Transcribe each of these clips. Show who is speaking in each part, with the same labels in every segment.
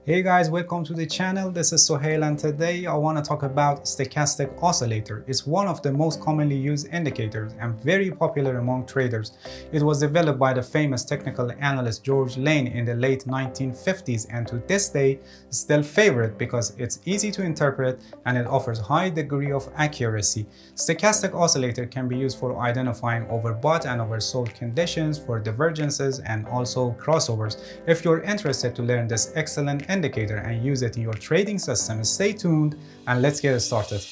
Speaker 1: Hey guys, welcome to the channel. This is Sohail and today I want to talk about stochastic oscillator. It's one of the most commonly used indicators and very popular among traders. It was developed by the famous technical analyst George Lane in the late 1950s and to this day is still favored because it's easy to interpret and it offers high degree of accuracy. Stochastic oscillator can be used for identifying overbought and oversold conditions, for divergences and also crossovers. If you're interested to learn this excellent indicator and use it in your trading system, stay tuned and let's get started.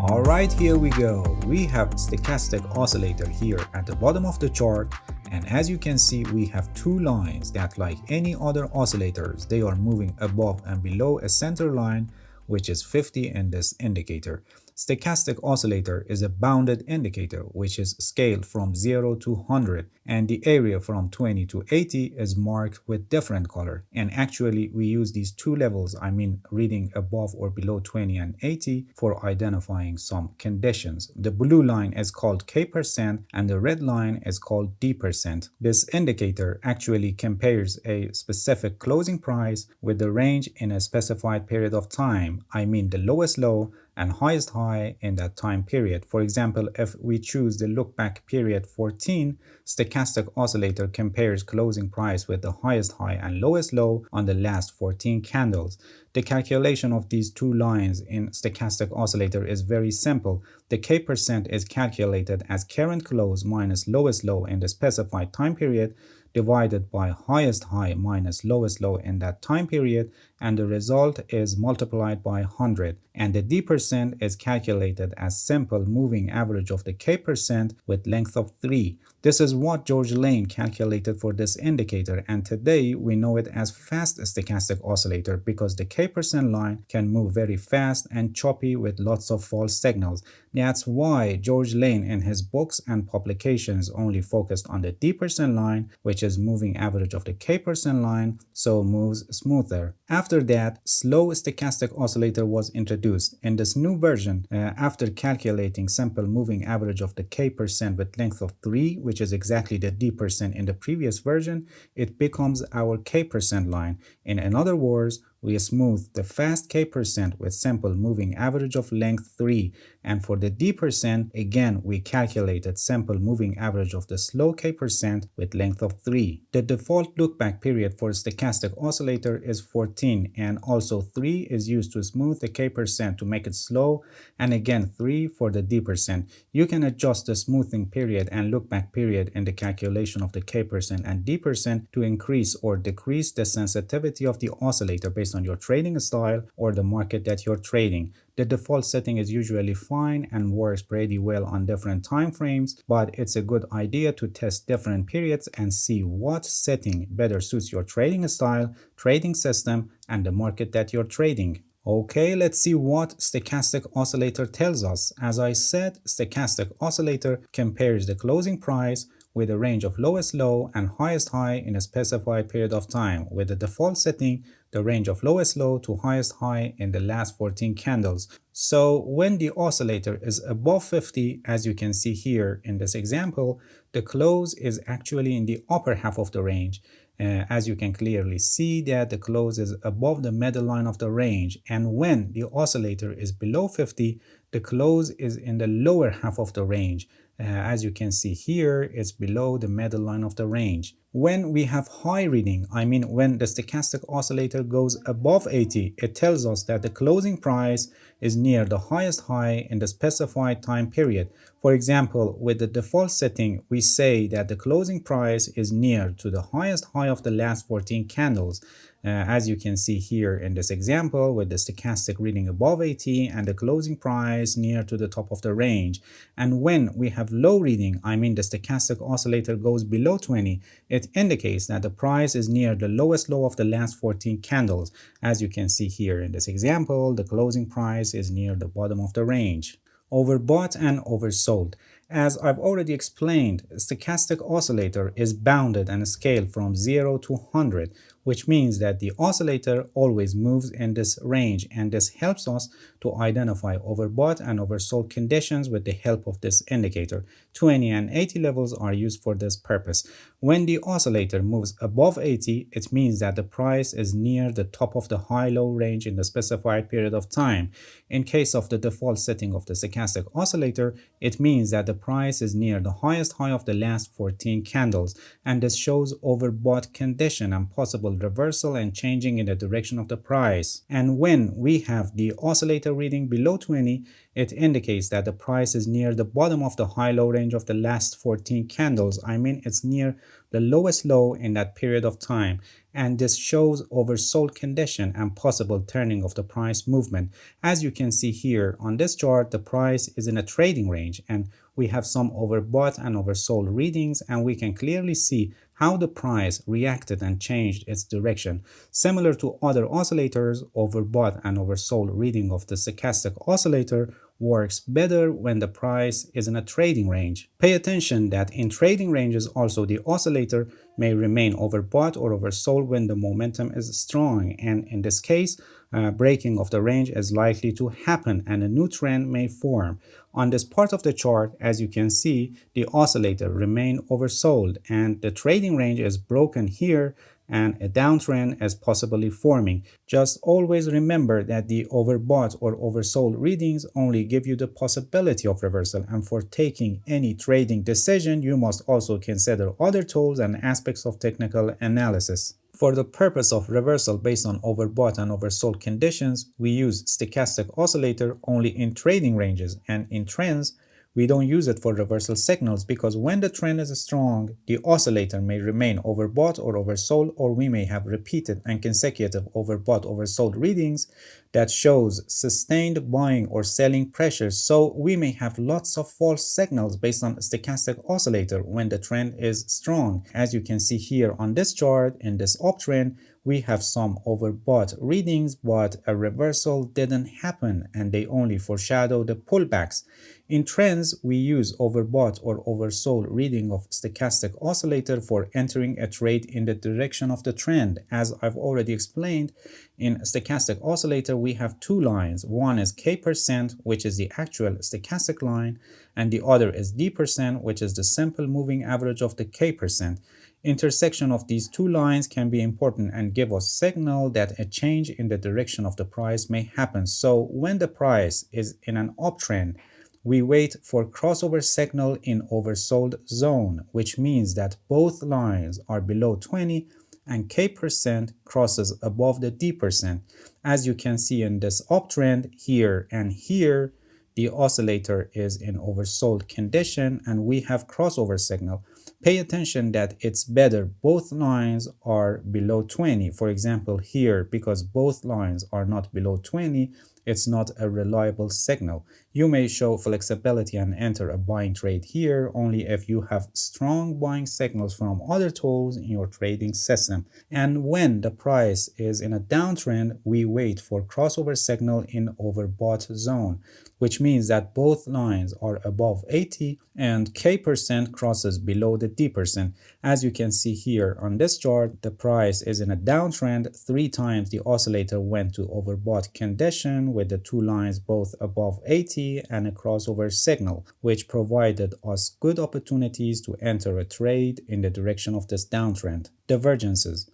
Speaker 1: Alright, here we go. We have stochastic oscillator here at the bottom of the chart, and as you can see we have two lines that, like any other oscillators, they are moving above and below a center line which is 50 in this indicator. Stochastic oscillator is a bounded indicator which is scaled from 0 to 100, and the area from 20 to 80 is marked with different color. And actually we use these two levels, I mean reading above or below 20 and 80, for identifying some conditions. The blue line is called K% and the red line is called D%. This indicator actually compares a specific closing price with the range in a specified period of time, I mean the lowest low and highest high in that time period. For example, if we choose the look back period 14, stochastic oscillator compares closing price with the highest high and lowest low on the last 14 candles. The calculation of these two lines in stochastic oscillator is very simple. The K% is calculated as current close minus lowest low in the specified time period divided by highest high minus lowest low in that time period, and the result is multiplied by 100. And the D% is calculated as simple moving average of the K% with length of 3. This is what George Lane calculated for this indicator, and today we know it as fast stochastic oscillator because the K% line can move very fast and choppy with lots of false signals. That's why George Lane in his books and publications only focused on the D% line, which is moving average of the K% line, so moves smoother. After that, slow stochastic oscillator was introduced. In this new version, after calculating simple moving average of the K% with length of 3, which is exactly the D% in the previous version, it becomes our K% line. In other words, we smooth the fast K% with simple moving average of length 3, and for the D%, again we calculated simple moving average of the slow K% with length of 3. The default lookback period for a stochastic oscillator is 14, and also 3 is used to smooth the K% to make it slow, and again 3 for the D%. You can adjust the smoothing period and lookback period in the calculation of the K% and D% to increase or decrease the sensitivity of the oscillator based on your trading style or the market that you're trading. The default setting is usually fine and works pretty well on different time frames, but it's a good idea to test different periods and see what setting better suits your trading style, trading system, and the market that you're trading. Okay, let's see what stochastic oscillator tells us. As I said, stochastic oscillator compares the closing price with a range of lowest low and highest high in a specified period of time, with the default setting the range of lowest low to highest high in the last 14 candles. So when the oscillator is above 50, as you can see here in this example, the close is actually in the upper half of the range. As you can clearly see that the close is above the middle line of the range, and when the oscillator is below 50, the close is in the lower half of the range. As you can see here, it's below the middle line of the range. When we have high reading, I mean when the stochastic oscillator goes above 80, it tells us that the closing price is near the highest high in the specified time period. For example, with the default setting, we say that the closing price is near to the highest high of the last 14 candles. As you can see here in this example, with the stochastic reading above 80 and the closing price near to the top of the range. And when we have low reading, I mean the stochastic oscillator goes below 20, it indicates that the price is near the lowest low of the last 14 candles. As you can see here in this example, the closing price is near the bottom of the range. Overbought and oversold. As I've already explained, a stochastic oscillator is bounded and scaled from 0 to 100, which means that the oscillator always moves in this range, and this helps us to identify overbought and oversold conditions with the help of this indicator. 20 and 80 levels are used for this purpose. When the oscillator moves above 80, it means that the price is near the top of the high-low range in the specified period of time. In case of the default setting of the stochastic oscillator, it means that the price is near the highest high of the last 14 candles, and this shows overbought condition and possible reversal and changing in the direction of the price. And when we have the oscillator reading below 20, it indicates that the price is near the bottom of the high-low range of the last 14 candles. I mean, it's near the lowest low in that period of time, and this shows oversold condition and possible turning of the price movement. As you can see here on this chart, the price is in a trading range, and we have some overbought and oversold readings, and we can clearly see how the price reacted and changed its direction. Similar to other oscillators, overbought and oversold reading of the stochastic oscillator works better when the price is in a trading range. Pay attention that in trading ranges also the oscillator may remain overbought or oversold when the momentum is strong, and in this case breaking of the range is likely to happen and a new trend may form. On this part of the chart, as you can see, the oscillator remain oversold and the trading range is broken here and a downtrend is possibly forming. Just always remember that the overbought or oversold readings only give you the possibility of reversal, and for taking any trading decision, you must also consider other tools and aspects of technical analysis. For the purpose of reversal based on overbought and oversold conditions, we use stochastic oscillator only in trading ranges, and in trends, we don't use it for reversal signals because when the trend is strong, the oscillator may remain overbought or oversold, or we may have repeated and consecutive overbought oversold readings that shows sustained buying or selling pressure. So we may have lots of false signals based on stochastic oscillator when the trend is strong. As you can see here on this chart, in this uptrend, we have some overbought readings, but a reversal didn't happen and they only foreshadow the pullbacks. In trends, we use overbought or oversold reading of stochastic oscillator for entering a trade in the direction of the trend. As I've already explained, in stochastic oscillator, we have two lines. One is K%, which is the actual stochastic line, and the other is D%, which is the simple moving average of the K%. Intersection of these two lines can be important and give us signal that a change in the direction of the price may happen. So when the price is in an uptrend, we wait for crossover signal in oversold zone, which means that both lines are below 20 and K% crosses above the D%. As you can see in this uptrend here and here, the oscillator is in oversold condition and we have crossover signal. Pay attention that it's better both lines are below 20. For example, here, because both lines are not below 20, it's not a reliable signal. You may show flexibility and enter a buying trade here only if you have strong buying signals from other tools in your trading system. And when the price is in a downtrend, we wait for crossover signal in overbought zone, which means that both lines are above 80 and K% crosses below the D%. As you can see here on this chart, the price is in a downtrend. 3 times the oscillator went to overbought condition with the two lines both above 80 and a crossover signal, which provided us good opportunities to enter a trade in the direction of this downtrend. Divergences.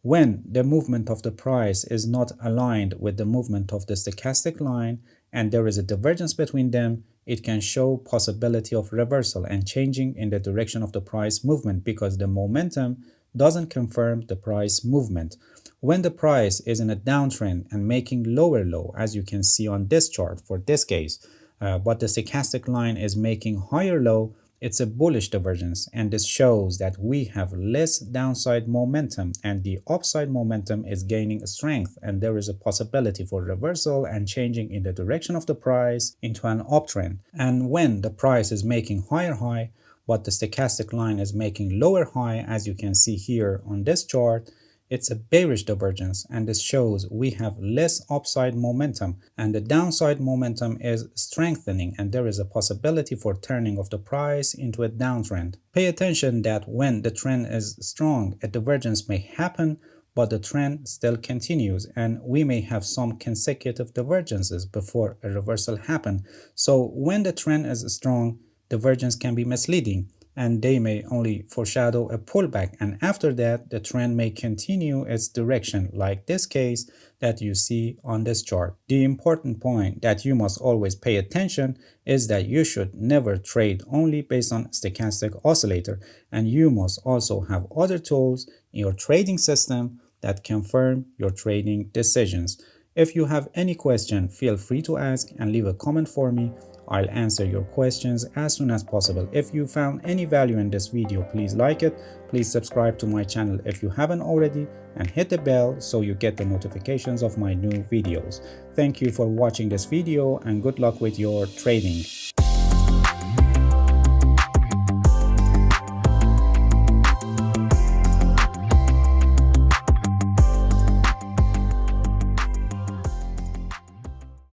Speaker 1: When the movement of the price is not aligned with the movement of the stochastic line and there is a divergence between them, it can show possibility of reversal and changing in the direction of the price movement because the momentum doesn't confirm the price movement. When the price is in a downtrend and making lower low, as you can see on this chart for this case, but the stochastic line is making higher low, it's a bullish divergence, and this shows that we have less downside momentum and the upside momentum is gaining strength, and there is a possibility for reversal and changing in the direction of the price into an uptrend. And when the price is making higher high but the stochastic line is making lower high, as you can see here on this chart, it's a bearish divergence, and this shows we have less upside momentum and the downside momentum is strengthening, and there is a possibility for turning of the price into a downtrend. Pay attention that when the trend is strong, a divergence may happen, but the trend still continues and we may have some consecutive divergences before a reversal happen. So when the trend is strong, divergence can be misleading and they may only foreshadow a pullback, and after that the trend may continue its direction like this case that you see on this chart. The important point that you must always pay attention is that you should never trade only based on stochastic oscillator, and you must also have other tools in your trading system that confirm your trading decisions. If you have any question, feel free to ask and leave a comment for me. I'll answer your questions as soon as possible. If you found any value in this video, please like it. Please subscribe to my channel if you haven't already and hit the bell so you get the notifications of my new videos. Thank you for watching this video and good luck with your trading.